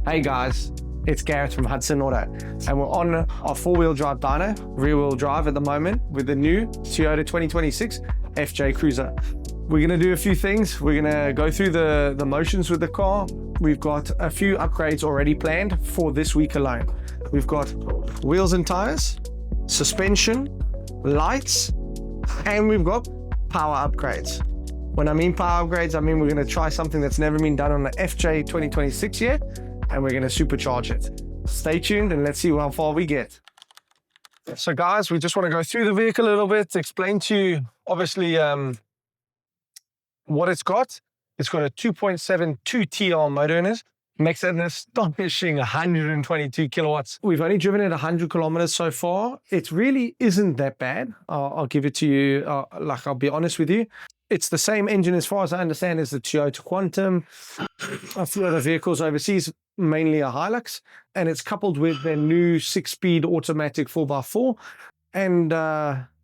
Hey guys, it's Gareth from Hudson Auto, and we're on our four-wheel drive dyno, rear-wheel drive at the moment with the new Toyota 2026 FJ Cruiser. We're gonna do a few things. We're gonna go through the motions with the car. We've got a few upgrades already planned for this week alone. We've got wheels and tires, suspension, lights, and we've got power upgrades. When I mean power upgrades, I mean we're gonna try something that's never been done on the FJ 2026 yet, and we're gonna supercharge it. Stay tuned and let's see how far we get. So guys, we just wanna go through the vehicle a little bit, explain to you, obviously, what it's got. It's got a 2.7 2TR motor in it. Makes it an astonishing 122 kilowatts. We've only driven it 100 kilometers so far. It really isn't that bad. I'll give it to you, I'll be honest with you. It's the same engine as far as I understand as the Toyota Quantum, a few other vehicles overseas, mainly a Hilux, and it's coupled with their new 6-speed automatic 4x4. And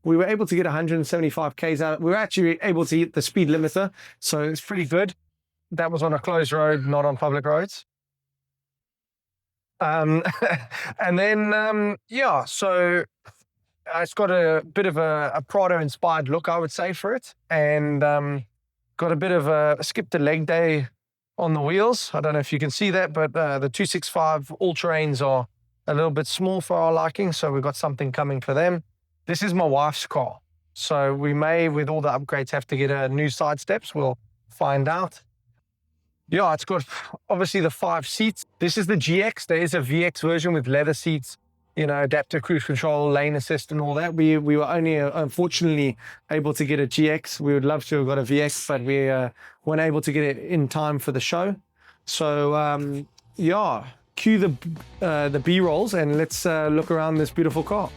we were able to get 175 Ks out. We were actually able to hit the speed limiter, so it's pretty good. That was on a closed road, not on public roads. And then, yeah, so it's got a bit of a Prado-inspired look, I would say, for it. And got a bit of a skip the leg day on the wheels. I don't know if you can see that, but the 265 all-terrains are a little bit small for our liking, so we've got something coming for them. This is my wife's car, so we may, with all the upgrades, have to get a new side steps. We'll find out. Yeah, it's got obviously the 5 seats. This is the GX. There is a VX version with leather seats, you know, adaptive cruise control, lane assist and all that. We were only unfortunately able to get a GX. We would love to have got a VX, but we weren't able to get it in time for the show. So yeah, cue the B-rolls and let's look around this beautiful car.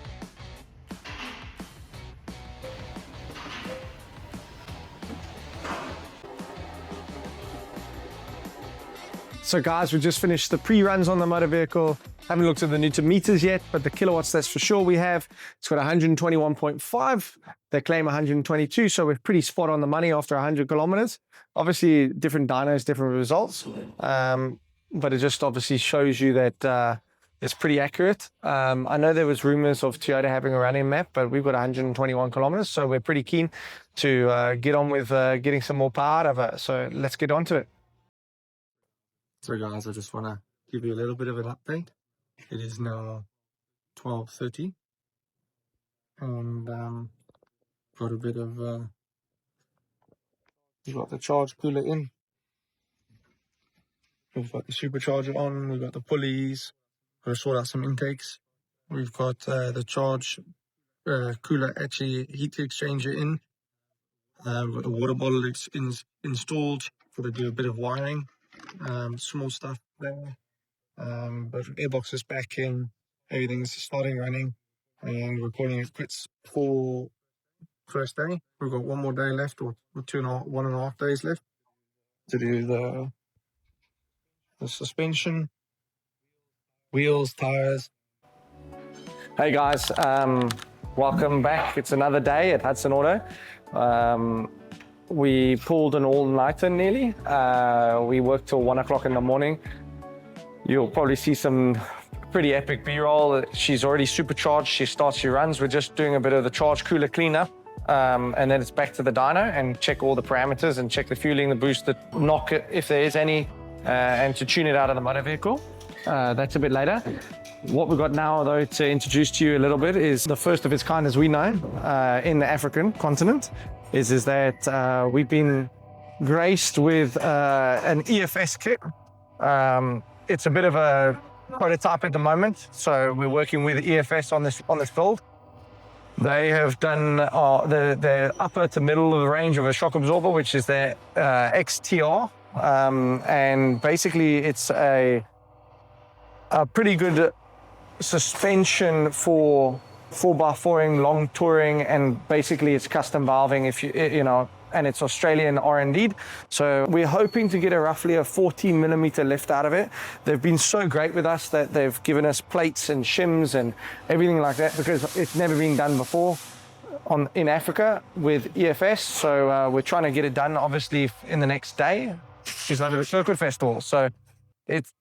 So guys, we just finished the pre-runs on the motor vehicle. Haven't looked at the Newton meters yet, but the kilowatts, that's for sure we have. It's got 121.5. They claim 122, so we're pretty spot on the money after 100 kilometers. Obviously, different dynos, different results, but it just obviously shows you that it's pretty accurate. I know there was rumors of Toyota having a running map, but we've got 121 kilometers, so we're pretty keen to get on with getting some more power out of it. So let's get on to it. So guys, I just want to give you a little bit of an update. It is now 12:30 and got a bit of we've got the charge cooler in, we've got the supercharger on, we've got the pulleys, got to sort out some intakes, we've got the charge cooler, actually heat exchanger in, we've got the water bottle installed, got to do a bit of wiring. Small stuff there, but airbox is back in, everything's starting running, and we're calling it quits for first day. We've got one more day left, or 1.5 days left to do the suspension, wheels, tires. Hey guys, welcome back. It's another day at Hudson Auto. We pulled an all-nighter nearly. We worked till 1 o'clock in the morning. You'll probably see some pretty epic B-roll. She's already supercharged. She starts, she runs. We're just doing a bit of the charge cooler cleanup. And then it's back to the dyno and check all the parameters and check the fueling, the boost, the knock if there is any, and to tune it out of the motor vehicle. That's a bit later. What we've got now, though, to introduce to you a little bit is the first of its kind, as we know, in the African continent, is that we've been graced with an EFS kit. It's a bit of a prototype at the moment, so we're working with EFS on this build. They have done the upper to middle of the range of a shock absorber, which is their XTR, and basically it's a pretty good suspension for 4x4ing, long touring, and basically it's custom valving, if you know, and it's Australian R&D'd. So we're hoping to get roughly a 14 millimeter lift out of it. They've been so great with us that they've given us plates and shims and everything like that, because it's never been done before in Africa with EFS. So we're trying to get it done, obviously, in the next day. She's under the Kirkwood Festival. So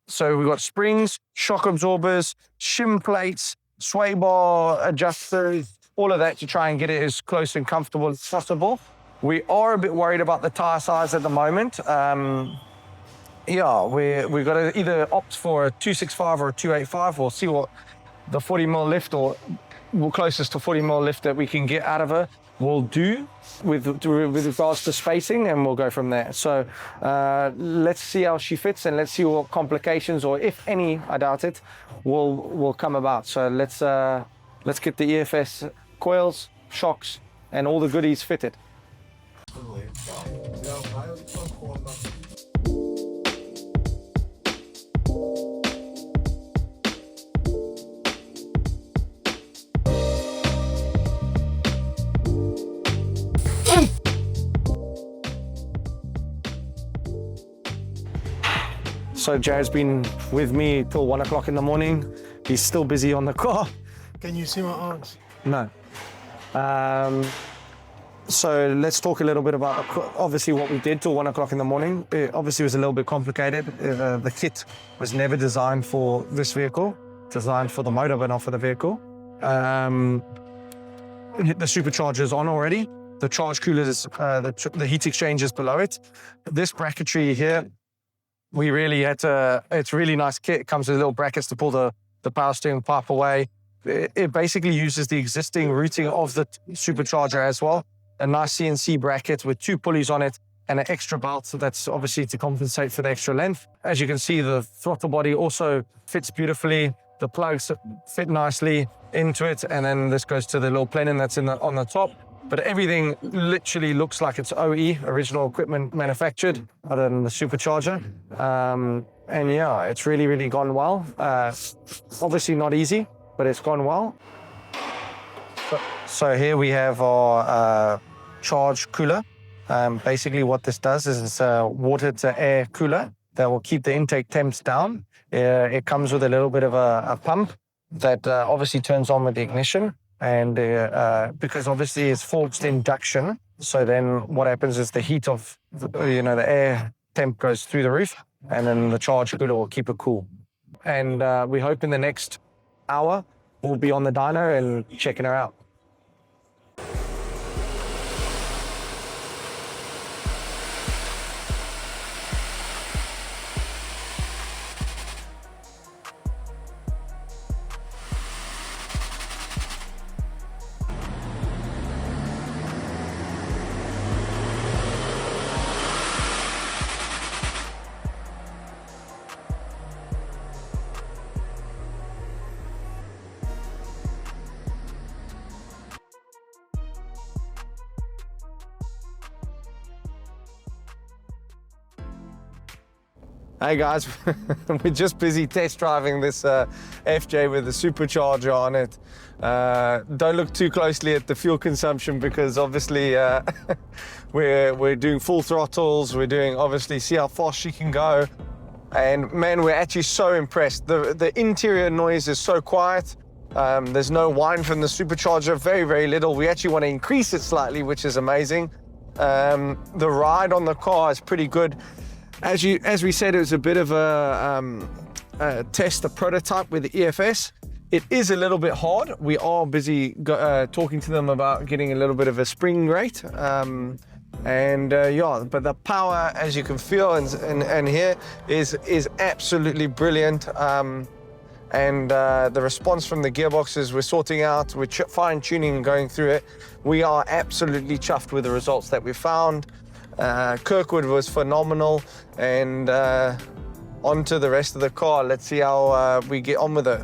So we've got springs, shock absorbers, shim plates, sway bar adjusters, all of that to try and get it as close and comfortable as possible. We are a bit worried about the tire size at the moment. Yeah, we've got to either opt for a 265 or a 285. We'll see what the 40 mil lift or closest to 40 mil lift that we can get out of her will do with regards to spacing, and we'll go from there. So let's see how she fits, and let's see what complications, or if any, I doubt it, will come about. So let's get the EFS coils, shocks, and all the goodies fitted. So Jared's been with me till 1 o'clock in the morning. He's still busy on the car. Can you see my arms? No. So let's talk a little bit about obviously what we did till 1 o'clock in the morning. It obviously was a little bit complicated. The kit was never designed for this vehicle, designed for the motor, but not for the vehicle. The supercharger's on already. The charge cooler is the heat exchangers below it. This bracketry here, we really had to, it's a really nice kit. It comes with little brackets to pull the power steering pipe away. It basically uses the existing routing of the supercharger as well. A nice CNC bracket with 2 pulleys on it and an extra belt. So that's obviously to compensate for the extra length. As you can see, the throttle body also fits beautifully. The plugs fit nicely into it. And then this goes to the little plenum that's on the top. But everything literally looks like it's OE, original equipment manufactured, other than the supercharger. And yeah, it's really, really gone well. Obviously not easy, but it's gone well. So here we have our charge cooler. Basically what this does is it's a water to air cooler that will keep the intake temps down. It comes with a little bit of a pump that obviously turns on with the ignition. And because obviously it's forced induction, so then what happens is the heat of the air temp goes through the roof, and then the charge cooler will keep it cool. And we hope in the next hour we'll be on the dyno and checking her out. Hey guys, we're just busy test driving this FJ with the supercharger on it. Don't look too closely at the fuel consumption because obviously we're doing full throttles. We're doing obviously see how fast she can go. And man, we're actually so impressed. The interior noise is so quiet. There's no whine from the supercharger, very, very little. We actually want to increase it slightly, which is amazing. The ride on the car is pretty good. As we said, it was a bit of a test, a prototype with the EFS. It is a little bit hard. We are busy talking to them about getting a little bit of a spring rate. Yeah, but the power, as you can feel and hear, is absolutely brilliant. And the response from the gearboxes we're sorting out, we're fine-tuning and going through it. We are absolutely chuffed with the results that we found. Kirkwood was phenomenal, and on to the rest of the car. Let's see how we get on with it.